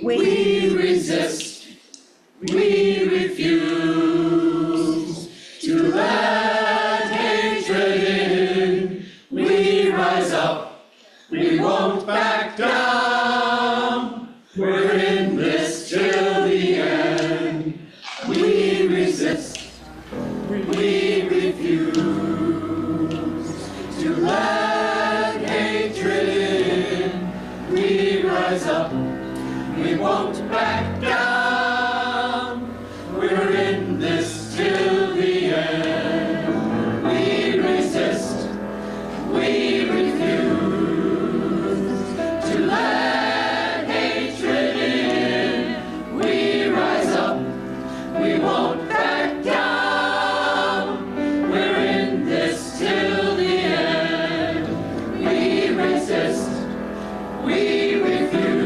We resist, we refuse to let hatred in. We rise up, we won't back down. We're in this till the end. We resist, we refuse to let hatred in. We rise up, we won't back down. We're in this till the end. We resist, we refuse to let hatred in. We rise up, we won't back down. We're in this till the end. We resist, we refuse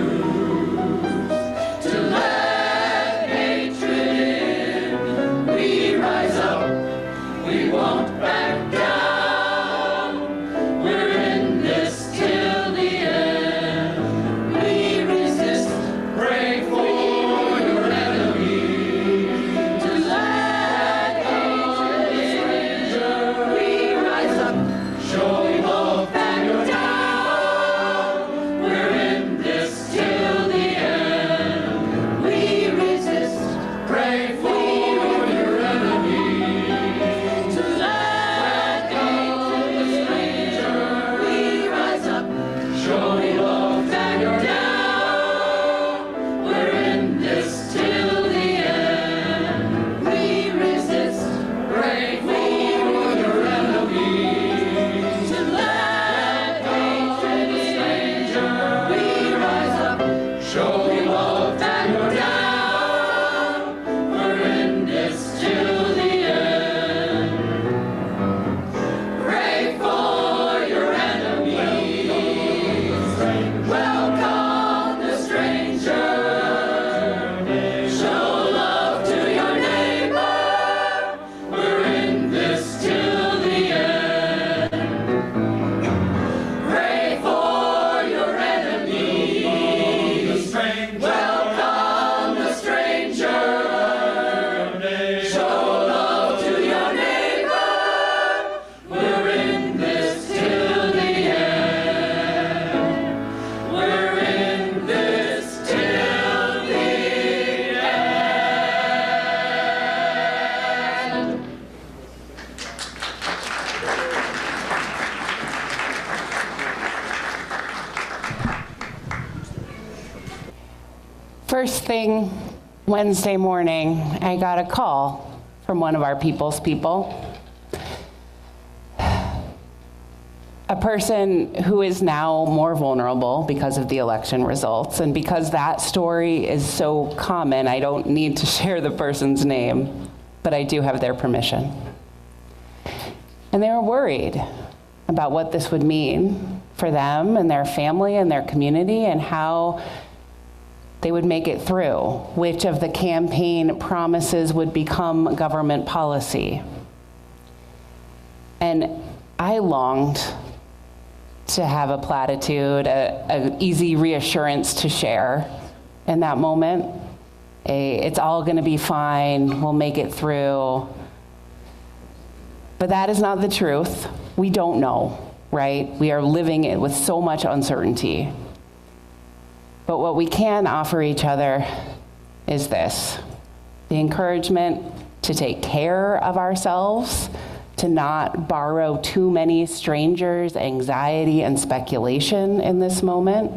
to let hatred in. We rise up, we won't back down. We're in this till the end. We resist, pray for your enemies. To let hatred in. We rise up, show love back down. We're in this till the end. We resist, pray for your enemies. To let hatred in. We rise up, show love back down. We're in this till the end. We resist, pray for your enemies. To let hatred in. We rise up, show love back down. We're in this till the end. Pray for your enemies. Welcome the stranger. Show love to your neighbor. We're in this till the end. Pray for your enemies. Welcome the stranger. Show love to your neighbor. We're in this till the end. We're in this till the end. First thing Wednesday morning, I got a call from one of our people's people. A person who is now more vulnerable because of the election results. And because that story is so common, I don't need to share the person's name, but I do have their permission. And they were worried about what this would mean for them and their family and their community and how they would make it through, which of the campaign promises would become government policy. And I longed to have a platitude, an easy reassurance to share in that moment. It's all gonna be fine, we'll make it through. But that is not the truth. We don't know, right? We are living it with so much uncertainty. But what we can offer each other is this: the encouragement to take care of ourselves, to not borrow too many strangers' anxiety and speculation in this moment.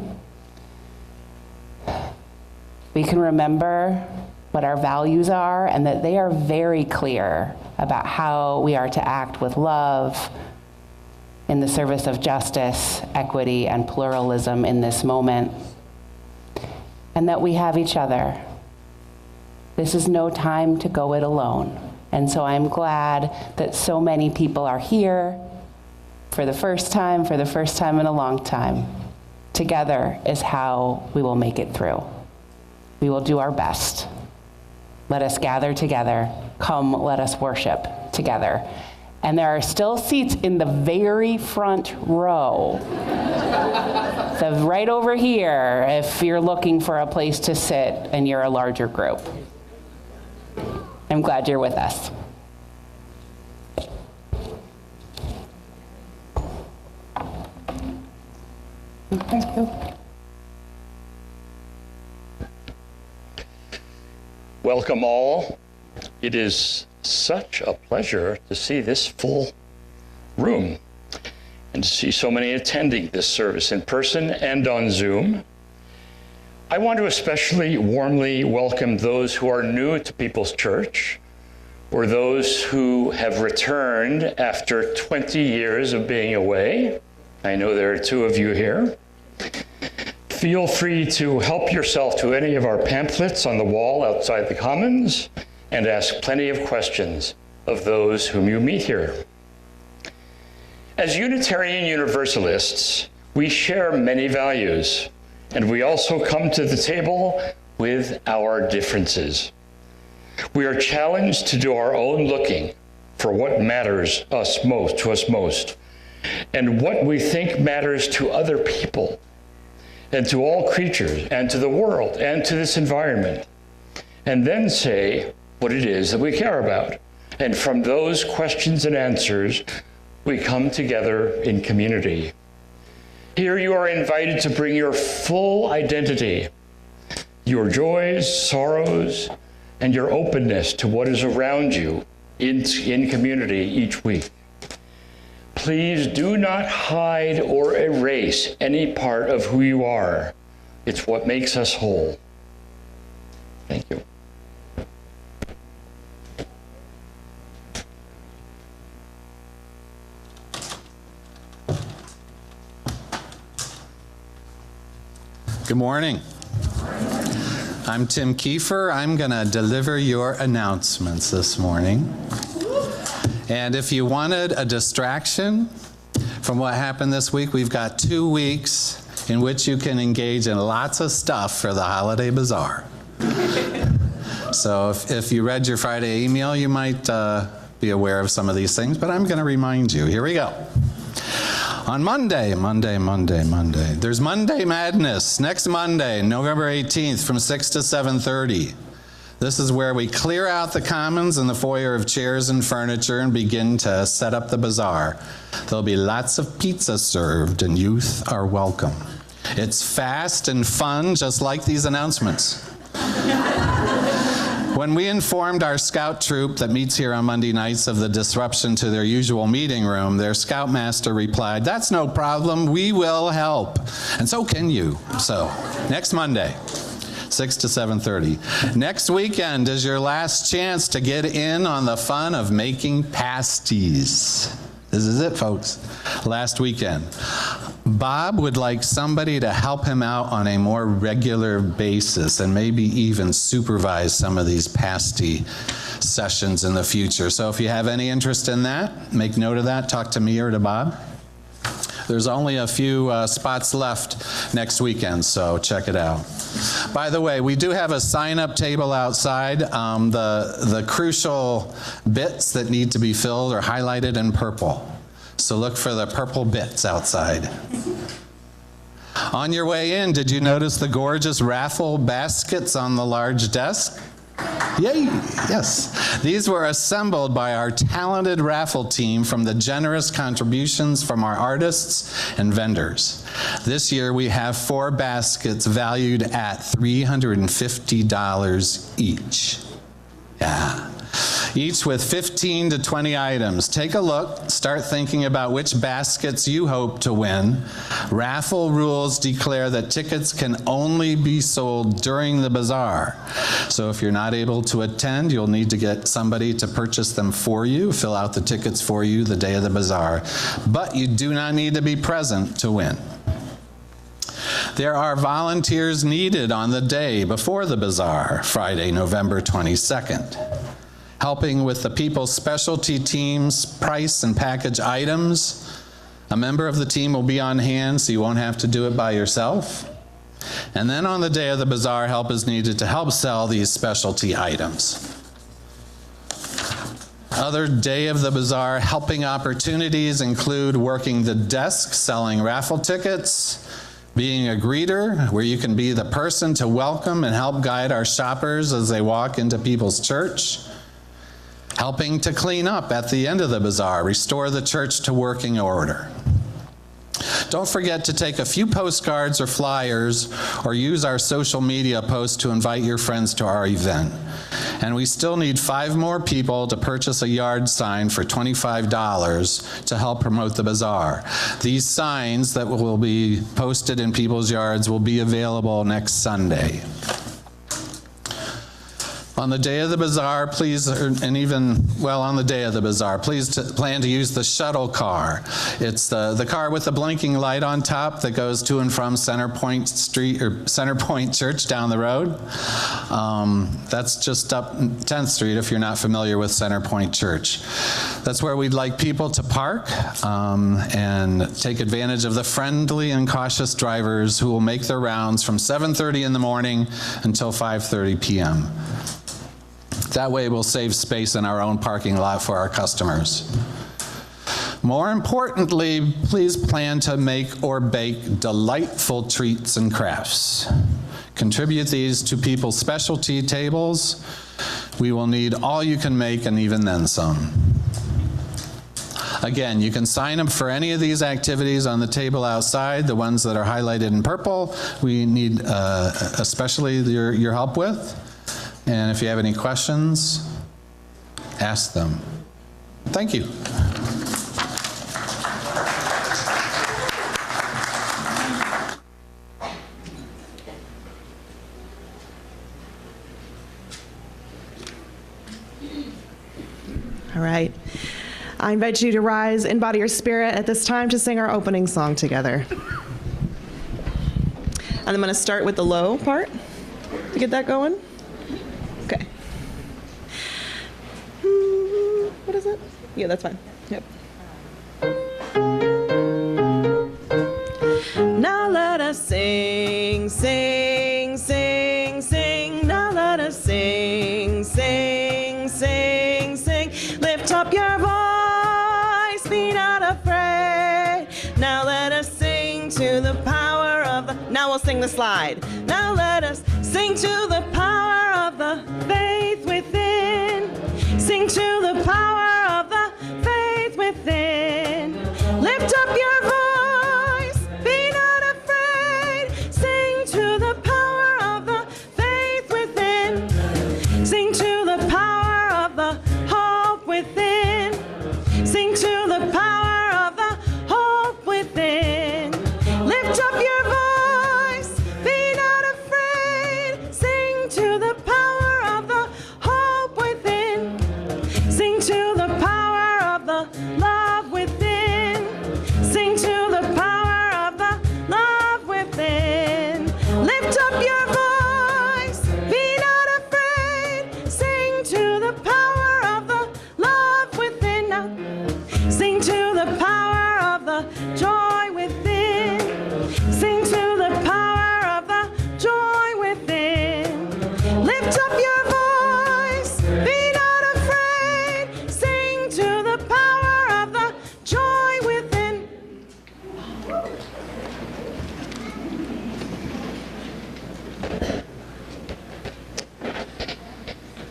We can remember what our values are and that they are very clear about how we are to act with love in the service of justice, equity, and pluralism in this moment. And that we have each other. This is no time to go it alone. And so I'm glad that so many people are here for the first time in a long time. Together is how we will make it through. We will do our best. Let us gather together. Come, let us worship together. And there are still seats in the very front row. So right over here, if you're looking for a place to sit and you're a larger group. I'm glad you're with us. Thank you. Welcome all. It is such a pleasure to see this full room and to see so many attending this service in person and on Zoom. I want to especially warmly welcome those who are new to People's Church or those who have returned after 20 years of being away. I know there are 2 of you here. Feel free to help yourself to any of our pamphlets on the wall outside the Commons and ask plenty of questions of those whom you meet here. As Unitarian Universalists, we share many values, and we also come to the table with our differences. We are challenged to do our own looking for what matters to us most, and what we think matters to other people, and to all creatures, and to the world, and to this environment, and then say what it is that we care about. And from those questions and answers, we come together in community. Here you are invited to bring your full identity, your joys, sorrows, and your openness to what is around you in community each week. Please do not hide or erase any part of who you are. It's what makes us whole. Thank you. Good morning. I'm Tim Kiefer. I'm going to deliver your announcements this morning. And if you wanted a distraction from what happened this week, we've got 2 weeks in which you can engage in lots of stuff for the Holiday Bazaar. So if you read your Friday email, you might be aware of some of these things, but I'm going to remind you. Here we go. On Monday, there's Monday Madness, next Monday, November 18th from 6 to 7:30. This is where we clear out the commons and the foyer of chairs and furniture and begin to set up the bazaar. There'll be lots of pizza served and youth are welcome. It's fast and fun, just like these announcements. When we informed our scout troop that meets here on Monday nights of the disruption to their usual meeting room, their scoutmaster replied, "That's no problem, we will help. And so can you." So, next Monday, 6 to 7:30. Next weekend is your last chance to get in on the fun of making pasties. This is it, folks. Last weekend. Bob would like somebody to help him out on a more regular basis and maybe even supervise some of these pasty sessions in the future. So if you have any interest in that, make note of that. Talk to me or to Bob. There's only a few spots left next weekend, so check it out. By the way, we do have a sign-up table outside. The crucial bits that need to be filled are highlighted in purple. So look for the purple bits outside. On your way in, did you notice the gorgeous raffle baskets on the large desk? Yay, yes. These were assembled by our talented raffle team from the generous contributions from our artists and vendors. This year we have 4 baskets valued at $350 each. Yeah. Each with 15 to 20 items. Take a look, start thinking about which baskets you hope to win. Raffle rules declare that tickets can only be sold during the bazaar. So if you're not able to attend, you'll need to get somebody to purchase them for you, fill out the tickets for you the day of the bazaar. But you do not need to be present to win. There are volunteers needed on the day before the bazaar, Friday, November 22nd. Helping with the people's specialty teams, price and package items. A member of the team will be on hand, so you won't have to do it by yourself. And then on the day of the bazaar, help is needed to help sell these specialty items. Other Day of the Bazaar helping opportunities include working the desk, selling raffle tickets, being a greeter, where you can be the person to welcome and help guide our shoppers as they walk into people's church, helping to clean up at the end of the bazaar, restore the church to working order. Don't forget to take a few postcards or flyers or use our social media posts to invite your friends to our event. And we still need 5 more people to purchase a yard sign for $25 to help promote the bazaar. These signs that will be posted in people's yards will be available next Sunday. On the day of the bazaar, please, on the day of the bazaar, please plan to use the shuttle car. It's the car with the blinking light on top that goes to and from Center Point Street, or Center Point Church down the road. That's just up 10th Street if you're not familiar with Center Point Church. That's where we'd like people to park and take advantage of the friendly and cautious drivers who will make their rounds from 7:30 in the morning until 5:30 p.m. That way we'll save space in our own parking lot for our customers. More importantly, please plan to make or bake delightful treats and crafts. Contribute these to people's specialty tables. We will need all you can make and even then some. Again, you can sign up for any of these activities on the table outside, the ones that are highlighted in purple. We need especially your help with. And if you have any questions, ask them. Thank you. All right. I invite you to rise in body or spirit at this time to sing our opening song together. And I'm going to start with the low part to get that going. Okay. What is it? Yeah, that's fine. Yep. Now let us sing, sing, sing, sing. Now let us sing, sing, sing, sing. Lift up your voice, be not afraid. Now let us sing to the power of the... Now we'll sing the slide. Now let us sing to the power of the faith within. Sing to the power of the faith within. Lift up your voice, be not afraid. Sing to the power of the faith within. Sing to the power of the hope within. Sing to the power of the hope within. Lift up your voice, be not afraid. Sing to the power of the hope within. Sing to the power of the love within. Sing to the power of the love within. Lift up your voice, be not afraid. Sing to the power of the love within. Now, sing to the power of the joy within. Sing to the power of the joy within. Lift up your voice, be not afraid. Sing to the power of the joy within.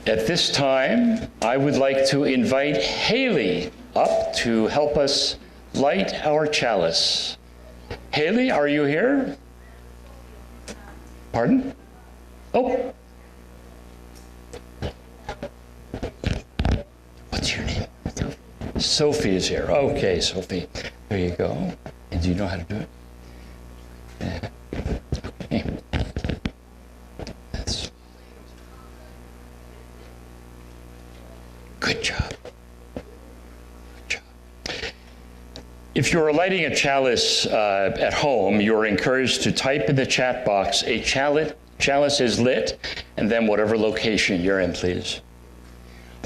At this time, I would like to invite Haley up to help us light our chalice. Haley, are you here? Pardon? Oh. What's your name? Sophie is here. Okay, Sophie. There you go. And do you know how to do it? Yeah. Okay. That's good job. Good job. If you're lighting a chalice at home, you're encouraged to type in the chat box, a chalice is lit, and then whatever location you're in, please.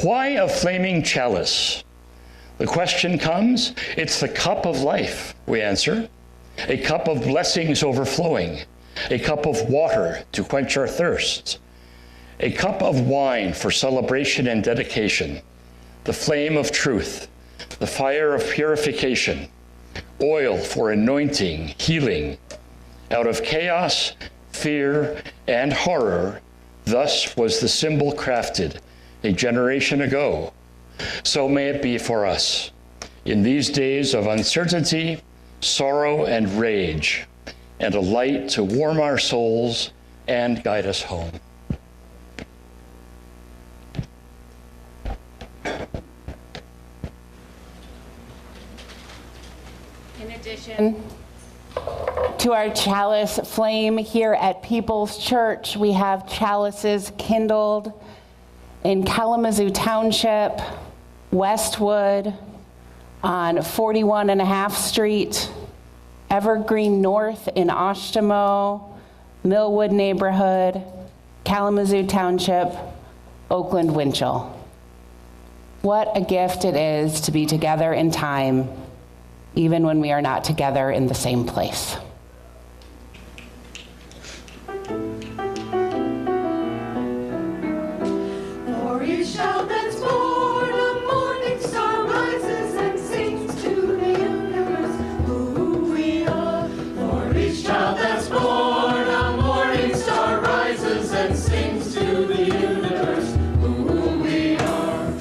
Why a flaming chalice? The question comes, it's the cup of life, we answer. A cup of blessings overflowing. A cup of water to quench our thirsts. A cup of wine for celebration and dedication. the flame of truth, the fire of purification, oil for anointing, healing. Out of chaos, fear, and horror, thus was the symbol crafted a generation ago. So may it be for us. In these days of uncertainty, sorrow, and rage, and a light to warm our souls and guide us home. In addition to our chalice flame here at People's Church, we have chalices kindled in Kalamazoo Township, Westwood, on 41.5 Street, Evergreen North in Oshtemo, Millwood neighborhood, Kalamazoo Township, Oakland Winchell. What a gift it is to be together in time, even when we are not together in the same place. For each child that's born, a morning star rises and sings to the universe who we are. For each child that's born, a morning star rises and sings to the universe who we are.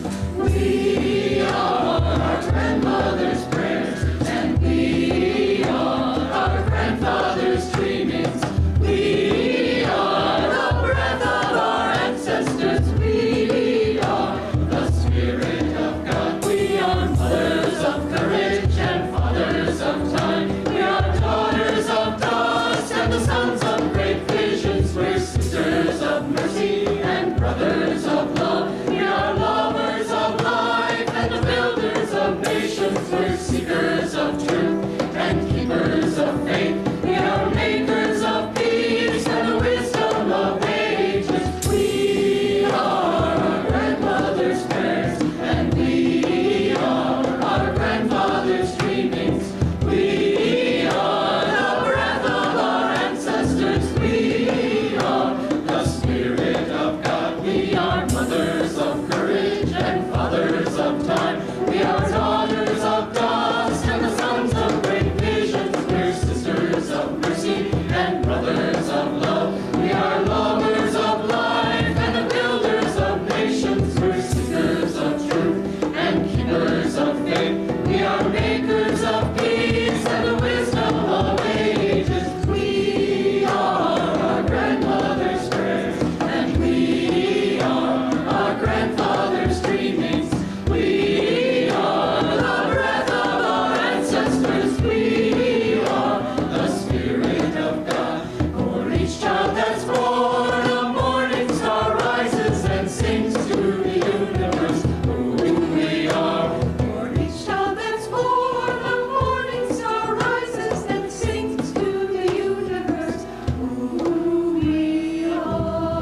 We are our grandmother's prayers, and we are our grandfather's dreamings. We are the breath of our ancestors. We are the Spirit of God. We are mothers of courage and fathers of time. We are daughters of dust and the sons of great visions. We're sisters of mercy and brothers of love. We are lovers of life and the builders of nations. We're seekers of truth and keepers of faith. We are makers of peace and the wisdom of ages. We are our grandmother's prayers, and we are our grandfather's dreamings. We are the breath of our ancestors. We are the Spirit of God. We are mothers of courage and fathers of time. We are daughters of dust and the sons of great visions. We're sisters of mercy and brothers of love. We are lovers of life and the builders of nations. We're seekers of truth and keepers of faith. We are makers of peace and the wisdom of ages. We are our grandmother's prayers, and we are our grandfather's dreamings. We are the breath of our ancestors. We are the Spirit of God. For each child that's born, a morning star rises and sings to the universe who we are. For each child that's born, a morning star rises and sings to the universe who we are.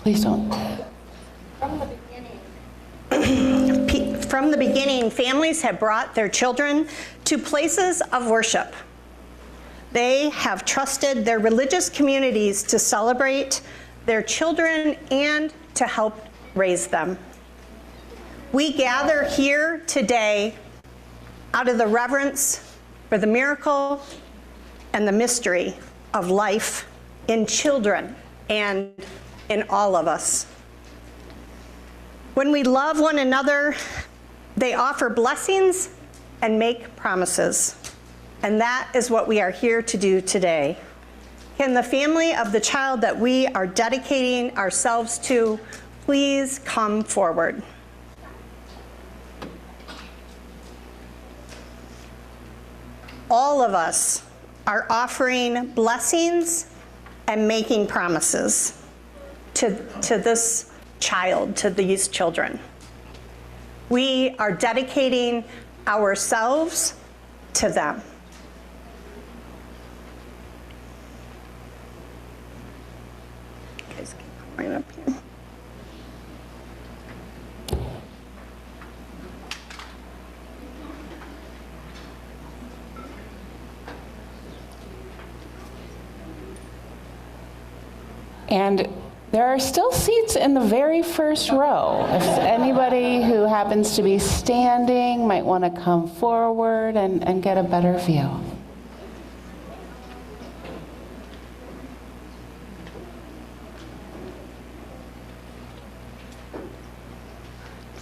Please don't. From the beginning, families have brought their children to places of worship. They have trusted their religious communities to celebrate their children and to help raise them. We gather here today out of the reverence for the miracle and the mystery of life in children and in all of us. When we love one another, they offer blessings and make promises. And that is what we are here to do today. Can the family of the child that we are dedicating ourselves to please come forward? All of us are offering blessings and making promises to this child to these children. We are dedicating ourselves to them. Guys, right up here. And there are still seats in the very first row. If anybody who happens to be standing might want to come forward and get a better view.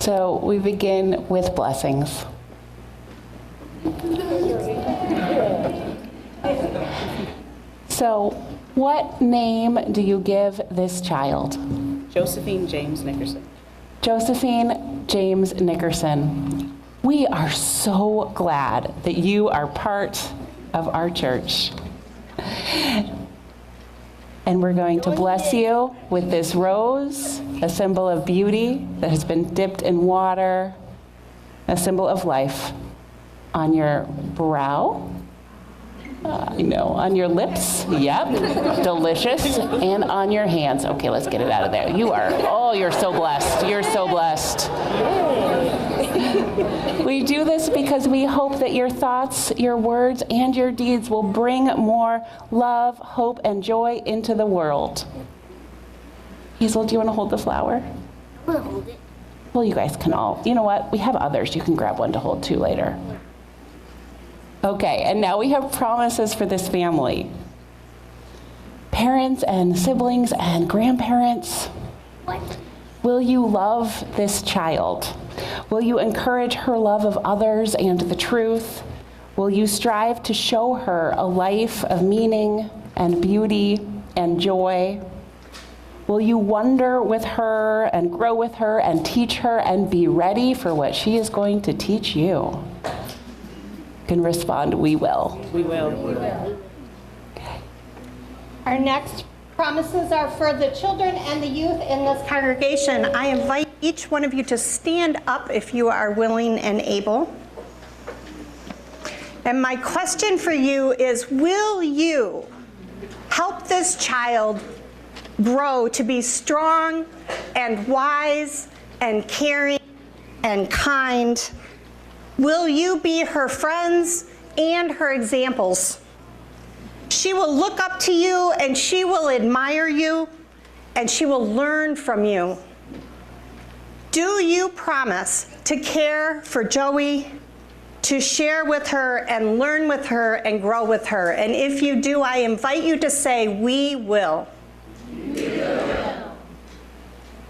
So we begin with blessings. So, what name do you give this child? Josephine James Nickerson. Josephine James Nickerson. We are so glad that you are part of our church. And we're going to bless you with this rose, a symbol of beauty that has been dipped in water, a symbol of life, on your brow. On your lips, yep, delicious, and on your hands. Okay, let's get it out of there. You're so blessed. You're so blessed. We do this because we hope that your thoughts, your words, and your deeds will bring more love, hope, and joy into the world. Hazel, do you want to hold the flower? I'm gonna hold it. Well, you guys can all, you know what? We have others. You can grab one to hold too later. Okay, and now we have promises for this family. Parents and siblings and grandparents, What? will you love this child? Will you encourage her love of others and the truth? Will you strive to show her a life of meaning and beauty and joy? Will you wonder with her and grow with her and teach her and be ready for what she is going to teach you? Can respond, we will. We will. Our next promises are for the children and the youth in this congregation. I invite each one of you to stand up if you are willing and able. And my question for you is, will you help this child grow to be strong and wise and caring and kind? Will you be her friends and her examples? She will look up to you and she will admire you and she will learn from you. Do you promise to care for Joey, to share with her and learn with her and grow with her? And if you do, I invite you to say, we will.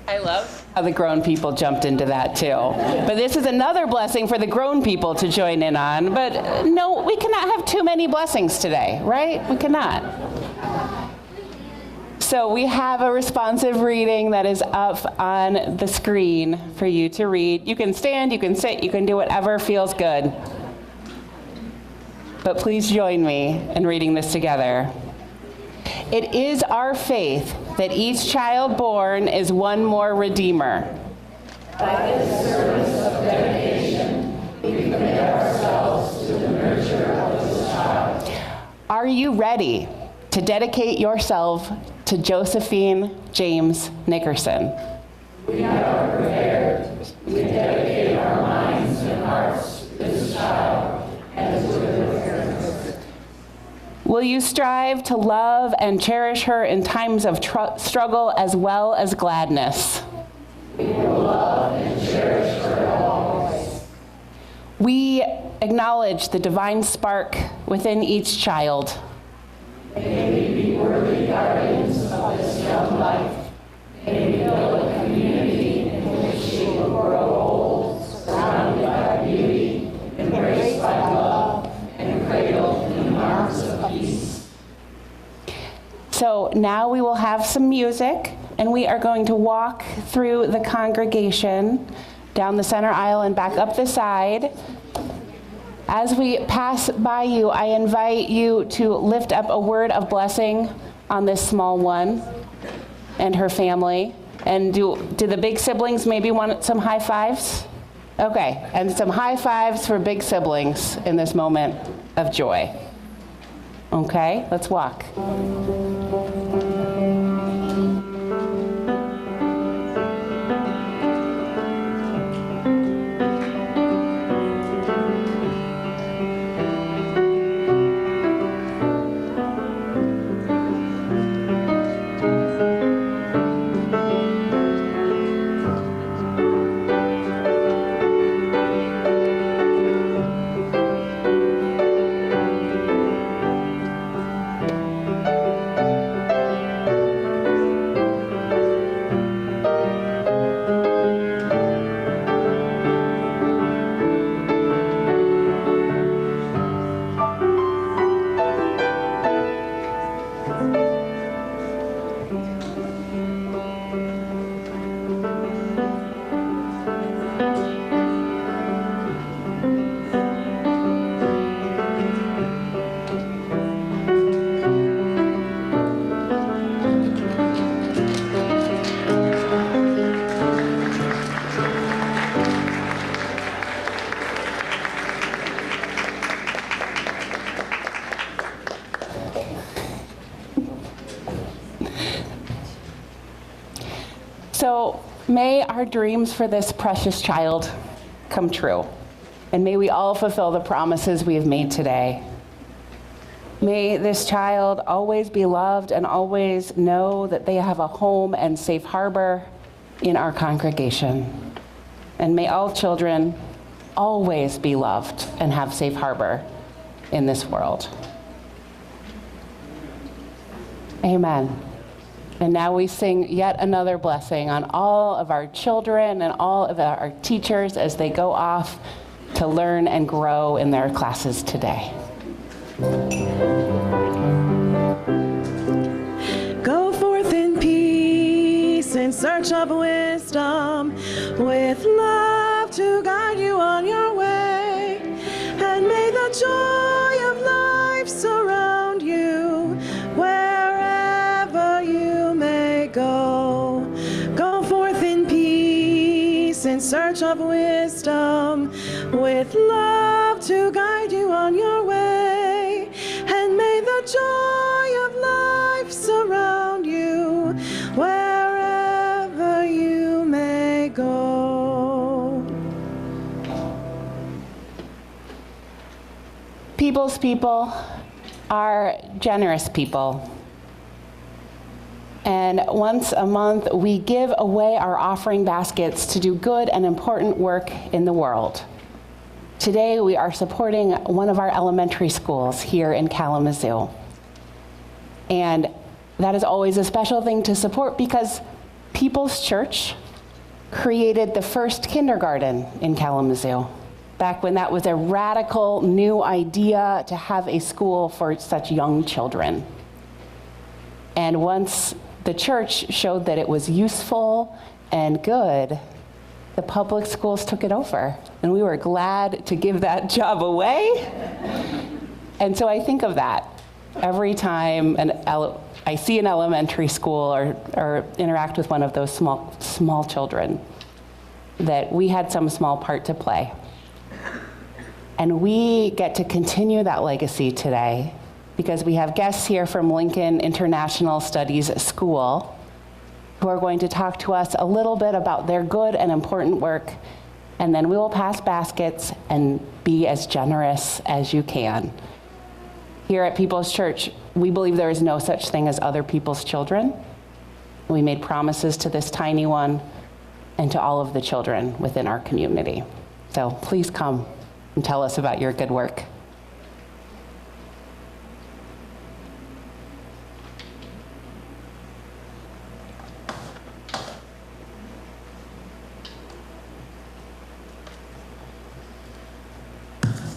I love how the grown people jumped into that too. But this is another blessing for the grown people to join in on. But no, we cannot have too many blessings today, right? We cannot. So we have a responsive reading that is up on the screen for you to read. You can stand, you can sit, you can do whatever feels good. But please join me in reading this together. It is our faith that each child born is one more Redeemer. By this service of dedication, we commit ourselves to the nurture of this child. Are you ready to dedicate yourself to Josephine James Nickerson? We are prepared. We dedicate our minds and hearts to this child and to the Will you strive to love and cherish her in times of struggle as well as gladness? We will love and cherish her always. We acknowledge the divine spark within each child. May we be worthy guardians of this young life. May we build a community in which she will grow old, surrounded by beauty, embraced by love, and cradled in the arms of peace. So now we will have some music, and we are going to walk through the congregation, down the center aisle and back up the side. As we pass by you, I invite you to lift up a word of blessing on this small one and her family. And do the big siblings maybe want some high fives? Okay, and some high fives for big siblings in this moment of joy. Okay, let's walk. So may our dreams for this precious child come true, and may we all fulfill the promises we have made today. May this child always be loved and always know that they have a home and safe harbor in our congregation. And may all children always be loved and have safe harbor in this world. Amen. And now we sing yet another blessing on all of our children and all of our teachers as they go off to learn and grow in their classes today. Go forth in peace in search of wisdom, with love to guide you on your way. And may the joy of life surround you wherever you may go. Go forth in peace in search of wisdom, with love to guide you on your way. And may the joy of life surround you wherever you may go. People's people are generous people. And once a month, we give away our offering baskets to do good and important work in the world. Today, we are supporting one of our elementary schools here in Kalamazoo. And that is always a special thing to support because People's Church created the first kindergarten in Kalamazoo, back when that was a radical new idea to have a school for such young children. And once the church showed that it was useful and good, the public schools took it over, and we were glad to give that job away. And so I think of that every time I see an elementary school or interact with one of those small children, that we had some small part to play. And we get to continue that legacy today because we have guests here from Lincoln International Studies School who are going to talk to us a little bit about their good and important work, and then we will pass baskets and be as generous as you can. Here at People's Church, we believe there is no such thing as other people's children. We made promises to this tiny one and to all of the children within our community. So please come and tell us about your good work.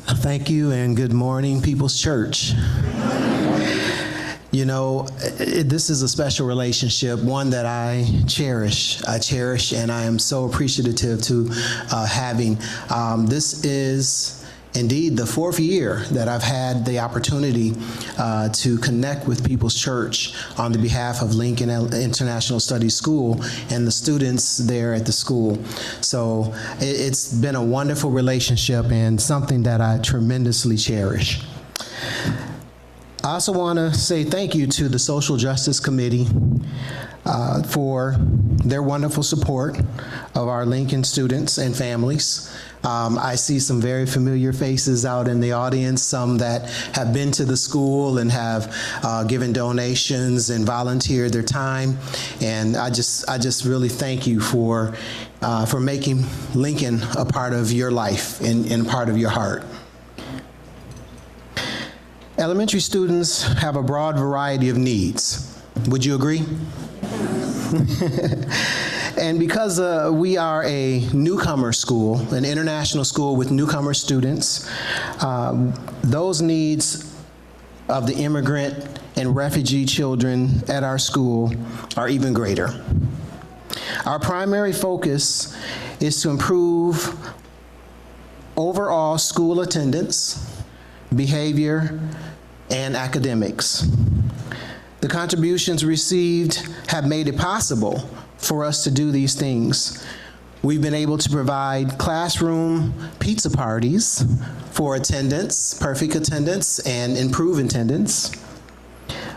Thank you and good morning, People's Church. You know, this is a special relationship, one that I cherish, and I am so appreciative to having. This is indeed the 4th year that I've had the opportunity to connect with People's Church on the behalf of Lincoln International Studies School and the students there at the school. So it's been a wonderful relationship and something that I tremendously cherish. I also want to say thank you to the Social Justice Committee for their wonderful support of our Lincoln students and families. I see some very familiar faces out in the audience, some that have been to the school and have given donations and volunteered their time. And I just really thank you for making Lincoln a part of your life and part of your heart. Elementary students have a broad variety of needs. Would you agree? And because we are a newcomer school, an international school with newcomer students, those needs of the immigrant and refugee children at our school are even greater. Our primary focus is to improve overall school attendance, behavior, and academics. The contributions received have made it possible for us to do these things. We've been able to provide classroom pizza parties for attendance, perfect attendance, and improve attendance.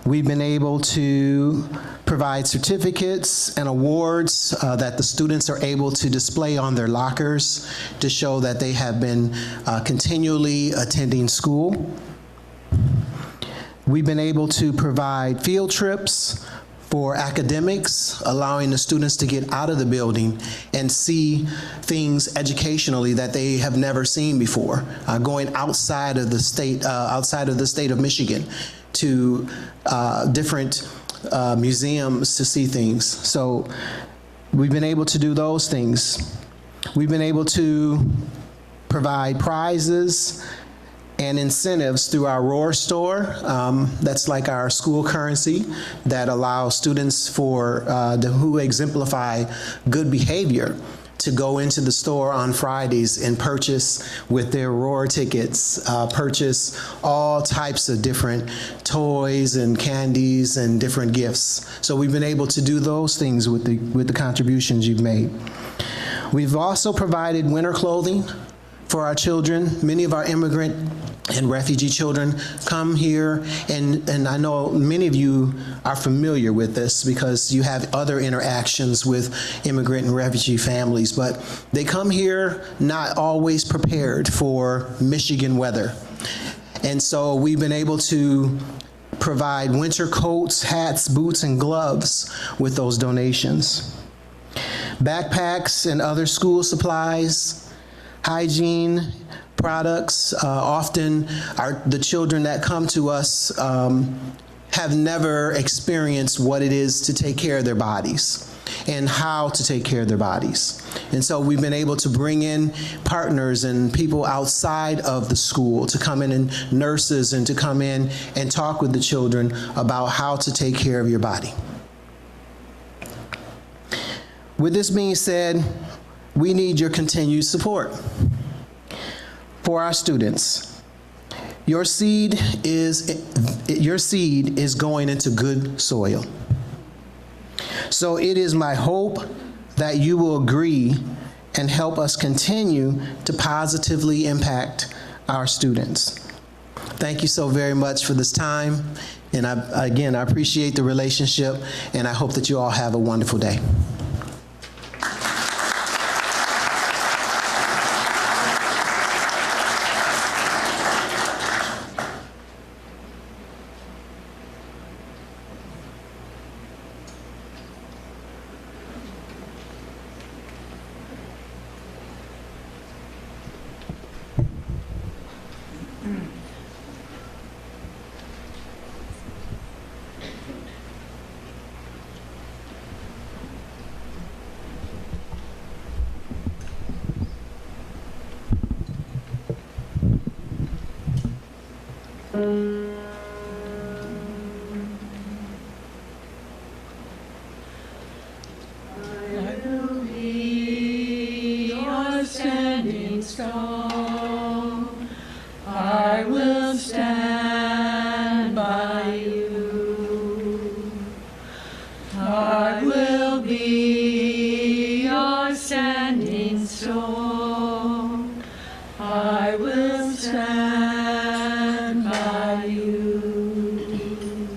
We've been able to provide certificates and awards that the students are able to display on their lockers to show that they have been continually attending school. We've been able to provide field trips for academics, allowing the students to get out of the building and see things educationally that they have never seen before, going outside of the state of Michigan to different museums to see things. So we've been able to do those things. We've been able to provide prizes and incentives through our Roar store. That's like our school currency that allows students who exemplify good behavior to go into the store on Fridays and purchase with their Roar tickets, purchase all types of different toys and candies and different gifts. So we've been able to do those things with the contributions you've made. We've also provided winter clothing for our children. Many of our immigrant and refugee children come here, and I know many of you are familiar with this because you have other interactions with immigrant and refugee families, but they come here not always prepared for Michigan weather. And so we've been able to provide winter coats, hats, boots, and gloves with those donations. Backpacks and other school supplies, hygiene products. Often the children that come to us have never experienced what it is to take care of their bodies and how to take care of their bodies. And so we've been able to bring in partners and people outside of the school to come in, and nurses, and to come in and talk with the children about how to take care of your body. With this being said, we need your continued support. For our students, your seed is going into good soil. So it is my hope that you will agree and help us continue to positively impact our students. Thank you so very much for this time. And I appreciate the relationship, and I hope that you all have a wonderful day. We are standing strong standing stone. I will stand by you.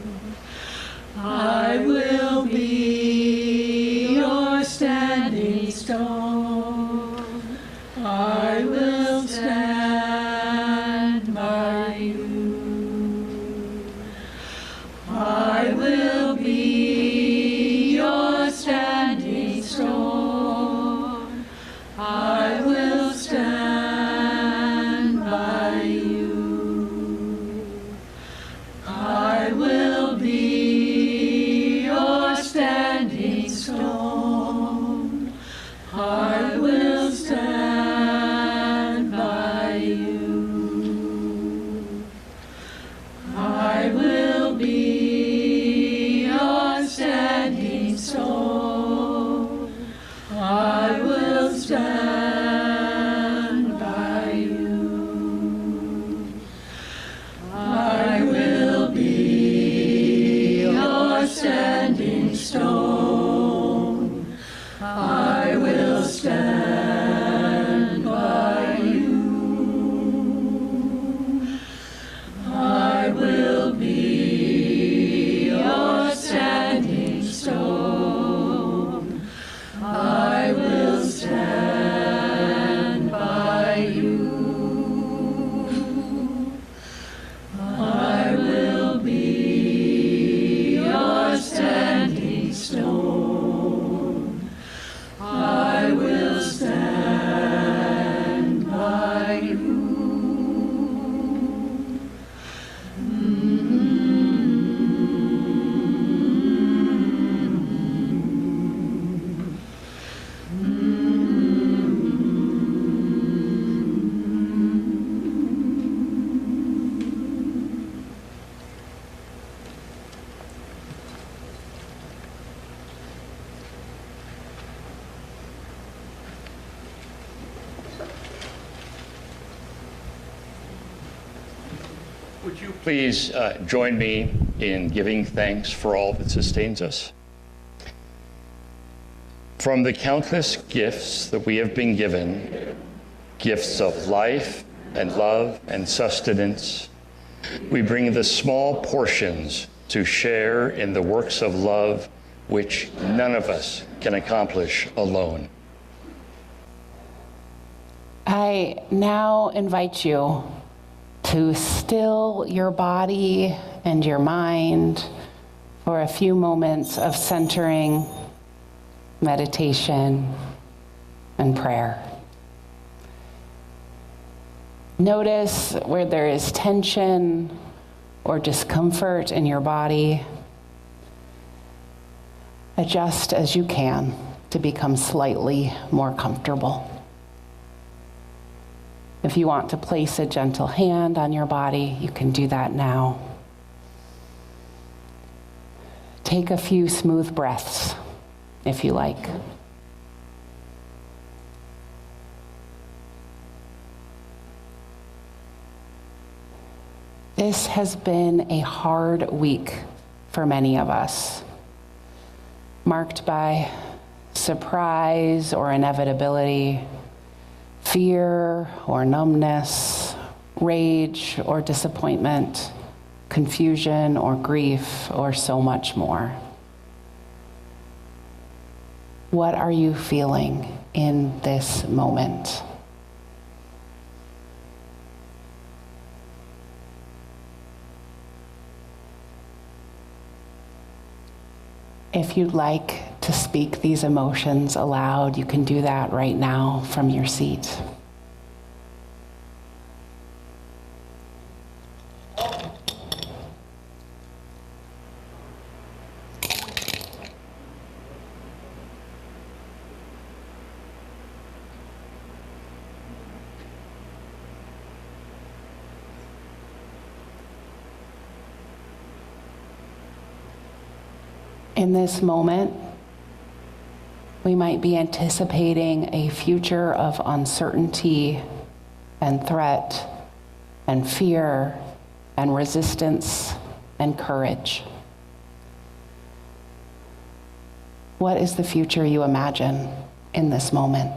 I will be your standing stone. I will stand by you. I will be your standing stone. I will stand by you. I will be your standing stone. I will stand by you. I will be your standing stone. I will stand by you. I will be your standing stone. I will stand by you. I will be your standing stone. I will stand by you. I will be your standing stone. I will stand by you. Would you please join me in giving thanks for all that sustains us? From the countless gifts that we have been given, gifts of life and love and sustenance, we bring the small portions to share in the works of love which none of us can accomplish alone. I now invite you to still your body and your mind for a few moments of centering, meditation, and prayer. Notice where there is tension or discomfort in your body. Adjust as you can to become slightly more comfortable. If you want to place a gentle hand on your body, you can do that now. Take a few smooth breaths, if you like. This has been a hard week for many of us, marked by surprise or inevitability, fear or numbness, rage or disappointment, confusion or grief, or so much more. What are you feeling in this moment? If you'd like to speak these emotions aloud, you can do that right now from your seat. In this moment, we might be anticipating a future of uncertainty and threat and fear and resistance and courage. What is the future you imagine in this moment.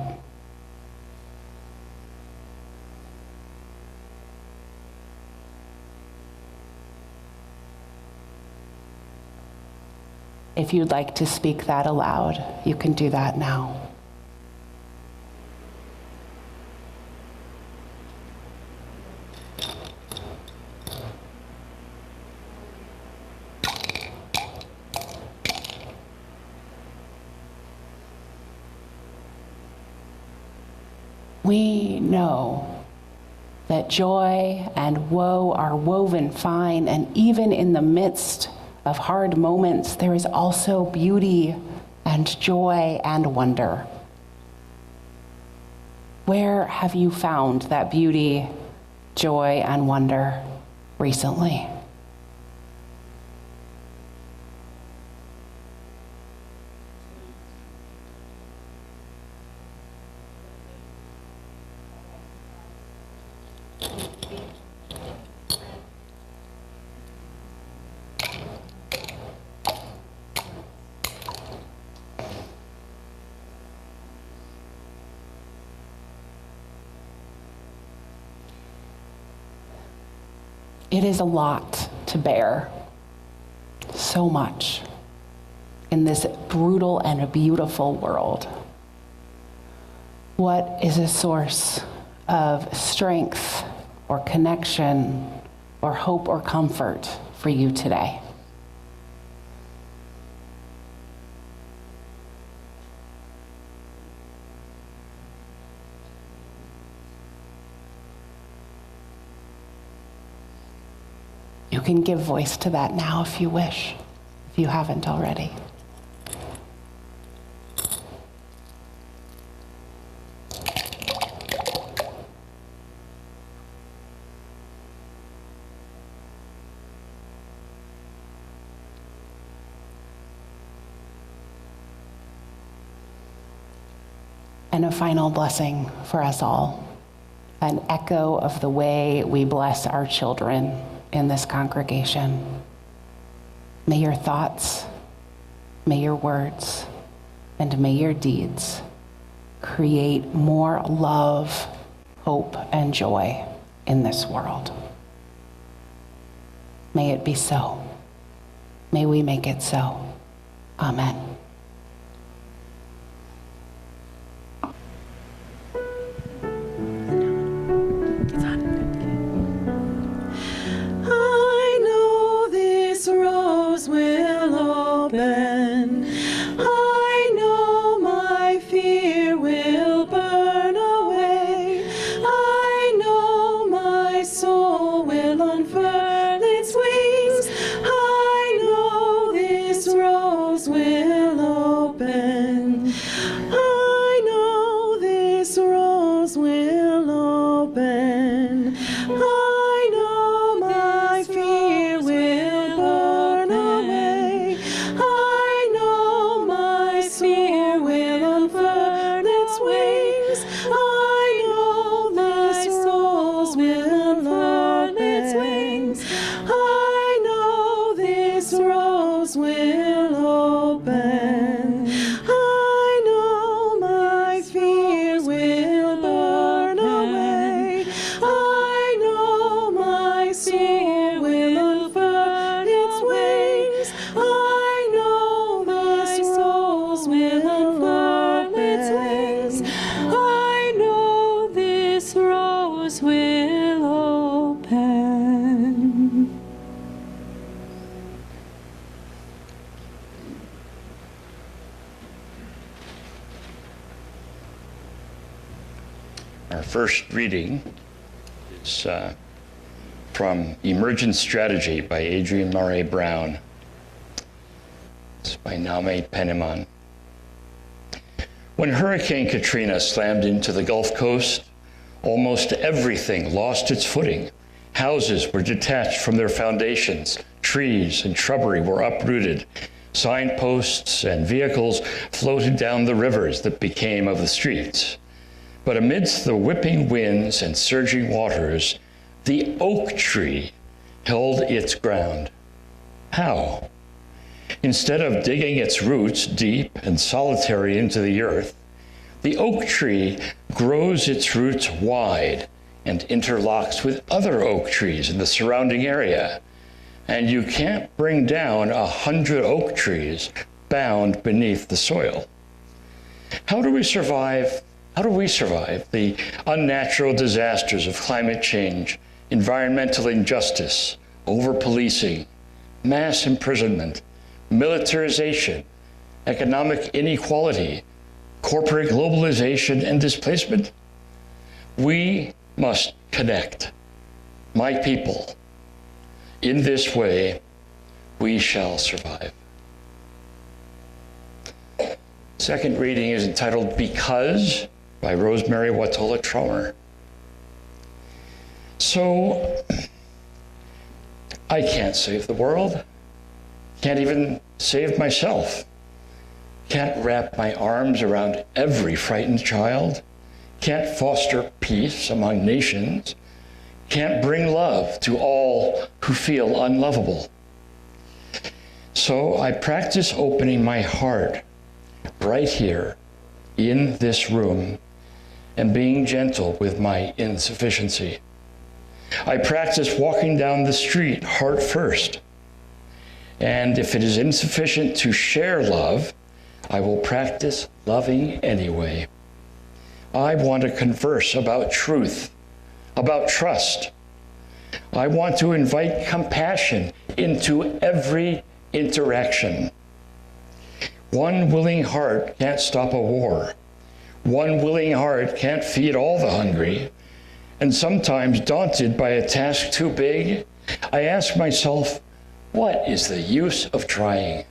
If you'd like to speak that aloud, you can do that now. We know that joy and woe are woven fine, and even in the midst of hard moments, there is also beauty and joy and wonder. Where have you found that beauty, joy, and wonder recently? It is a lot to bear, so much, in this brutal and beautiful world. What is a source of strength or connection or hope or comfort for you today? You can give voice to that now if you wish, if you haven't already. And a final blessing for us all, an echo of the way we bless our children in this congregation. May your thoughts, may your words, and may your deeds create more love, hope, and joy in this world. May it be so. May we make it so. Amen. Will open. I know my fear will burn away. I know my soul will unfurl its wings. I know this rose will open. I know this rose will open. I know my fear will burn away. I know my soul will unfurl its wings. I know this rose will unfurl its wings. I know this rose will open. I know my fear will burn away. I know my soul will unfurl its wings. I know this rose will unfurl its wings. I know this rose will open. Our first reading is from Emergent Strategy by Adrienne Murray Brown. It's by Name Penniman. When Hurricane Katrina slammed into the Gulf Coast, almost everything lost its footing. Houses were detached from their foundations. Trees and shrubbery were uprooted. Signposts and vehicles floated down the rivers that became of the streets. But amidst the whipping winds and surging waters, the oak tree held its ground. How? Instead of digging its roots deep and solitary into the earth, The oak tree grows its roots wide and interlocks with other oak trees in the surrounding area. And you can't bring down 100 oak trees bound beneath the soil. How do we survive the unnatural disasters of climate change, environmental injustice, over-policing, mass imprisonment, militarization, economic inequality, corporate globalization, and displacement? We must connect, my people. In this way, we shall survive. Second reading is entitled Because by Rosemary Watola Traumer. So, I can't save the world, can't even save myself, can't wrap my arms around every frightened child, can't foster peace among nations, can't bring love to all who feel unlovable. So I practice opening my heart right here in this room and being gentle with my insufficiency. I practice walking down the street heart first. And if it is insufficient to share love, I will practice loving anyway. I want to converse about truth, about trust. I want to invite compassion into every interaction. One willing heart can't stop a war. One willing heart can't feed all the hungry. And sometimes, daunted by a task too big, I ask myself, what is the use of trying?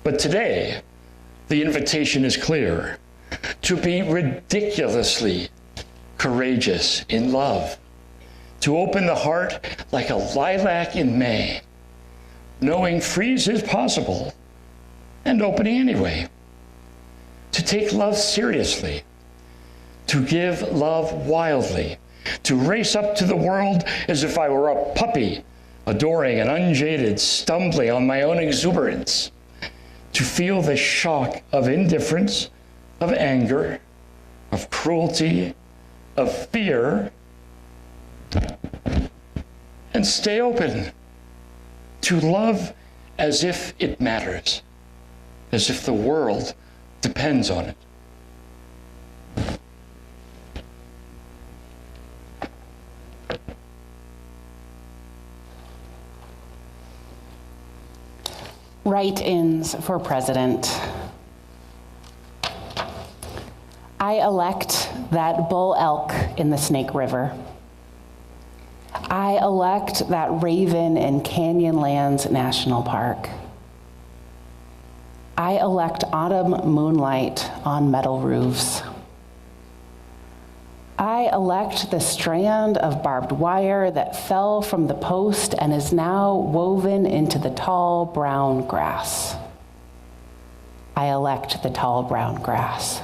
But today, the invitation is clear: to be ridiculously courageous in love, to open the heart like a lilac in May, knowing freeze is possible, and opening anyway, to take love seriously, to give love wildly, to race up to the world as if I were a puppy, adoring and unjaded, stumbling on my own exuberance, to feel the shock of indifference, of anger, of cruelty, of fear, and stay open, to love as if it matters, as if the world depends on it. Write-ins for president. I elect that bull elk in the Snake River. I elect that raven in Canyonlands National Park. I elect autumn moonlight on metal roofs. I elect the strand of barbed wire that fell from the post and is now woven into the tall brown grass. I elect the tall brown grass.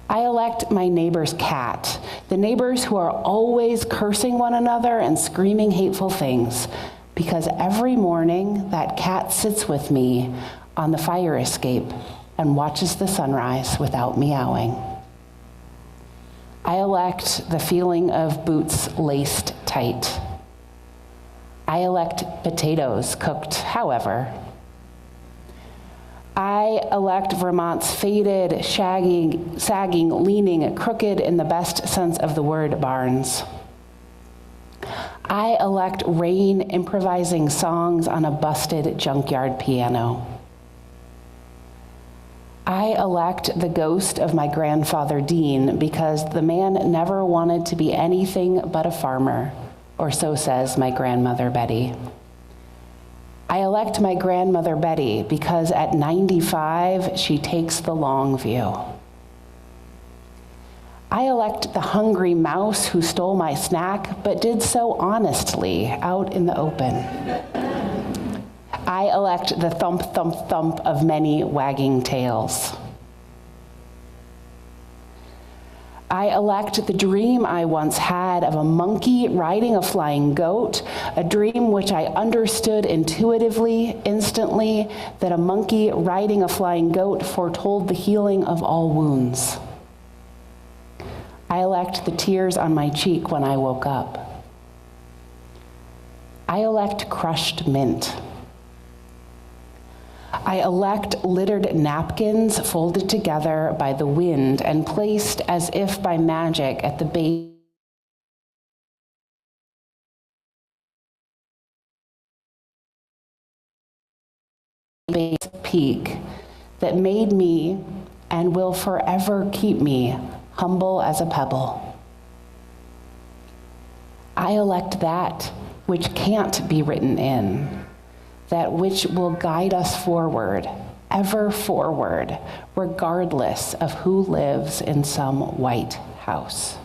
I elect my neighbor's cat, the neighbors who are always cursing one another and screaming hateful things, because every morning that cat sits with me on the fire escape and watches the sunrise without meowing. I elect the feeling of boots laced tight. I elect potatoes cooked however. I elect Vermont's faded, sagging, leaning, crooked in the best sense of the word barns. I elect rain improvising songs on a busted junkyard piano. I elect the ghost of my grandfather Dean because the man never wanted to be anything but a farmer, or so says my grandmother Betty. I elect my grandmother Betty because at 95, she takes the long view. I elect the hungry mouse who stole my snack, but did so honestly out in the open. I elect the thump, thump, thump of many wagging tails. I elect the dream I once had of a monkey riding a flying goat, a dream which I understood intuitively, instantly, that a monkey riding a flying goat foretold the healing of all wounds. I elect the tears on my cheek when I woke up. I elect crushed mint. I elect littered napkins folded together by the wind and placed as if by magic at the base peak that made me and will forever keep me humble as a pebble. I elect that which can't be written in, that which will guide us forward, ever forward, regardless of who lives in some White House.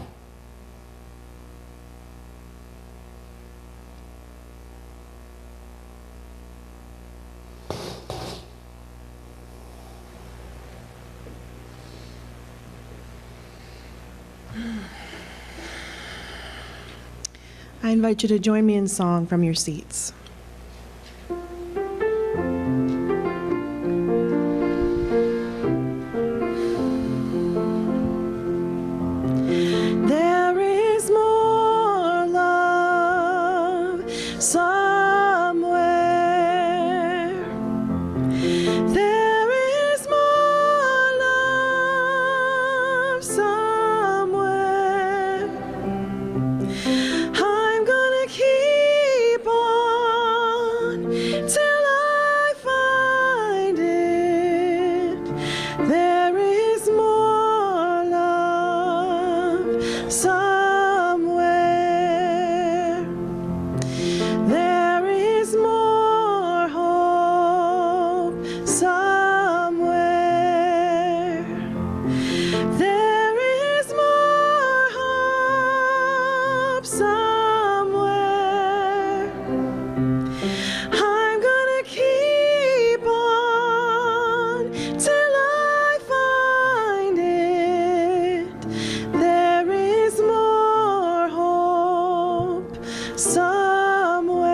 I invite you to join me in song from your seats. There is more love somewhere. There is more love somewhere. I'm gonna keep on till I find it. There is more love somewhere. There is more hope somewhere. There is more hope somewhere. I'm gonna keep on till I find it. There is more hope somewhere.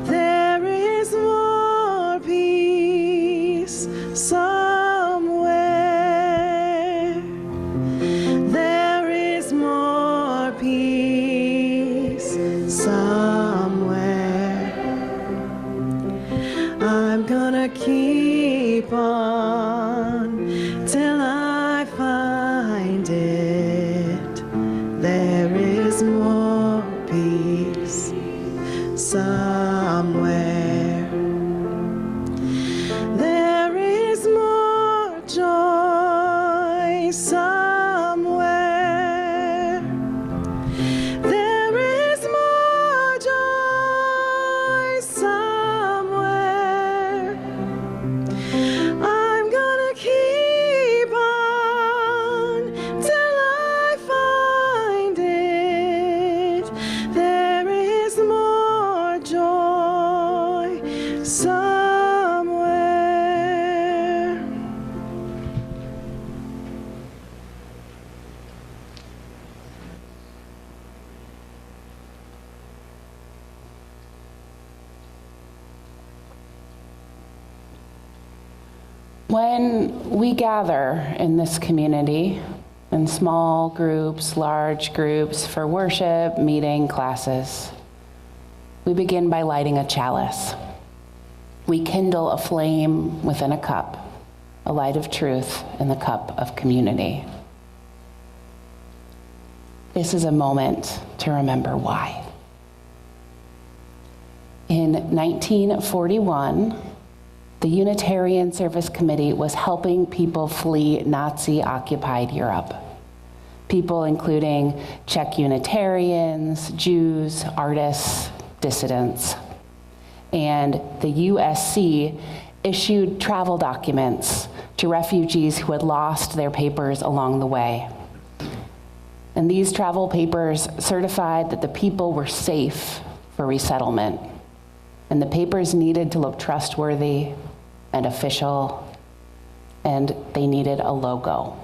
There is more peace somewhere. There is more peace somewhere. I'm gonna keep on till I find it. There is more peace somewhere. There is more joy somewhere. There is more joy somewhere. I'm gonna keep on till I find it. There is more joy somewhere. When we gather in this community, in small groups, large groups, for worship, meeting, classes, we begin by lighting a chalice. We kindle a flame within a cup, a light of truth in the cup of community. This is a moment to remember why. In 1941, the Unitarian Service Committee was helping people flee Nazi-occupied Europe. People including Czech Unitarians, Jews, artists, dissidents. And the USC issued travel documents to refugees who had lost their papers along the way. And these travel papers certified that the people were safe for resettlement. And the papers needed to look trustworthy and official, and they needed a logo.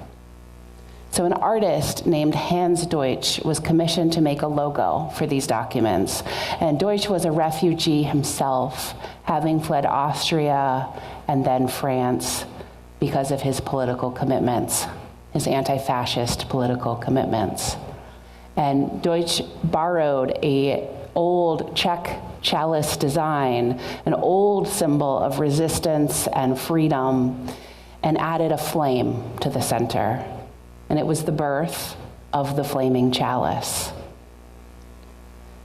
So an artist named Hans Deutsch was commissioned to make a logo for these documents. And Deutsch was a refugee himself, having fled Austria and then France because of his political commitments, his anti-fascist political commitments. And Deutsch borrowed an old Czech chalice design, an old symbol of resistance and freedom, and added a flame to the center. And it was the birth of the flaming chalice.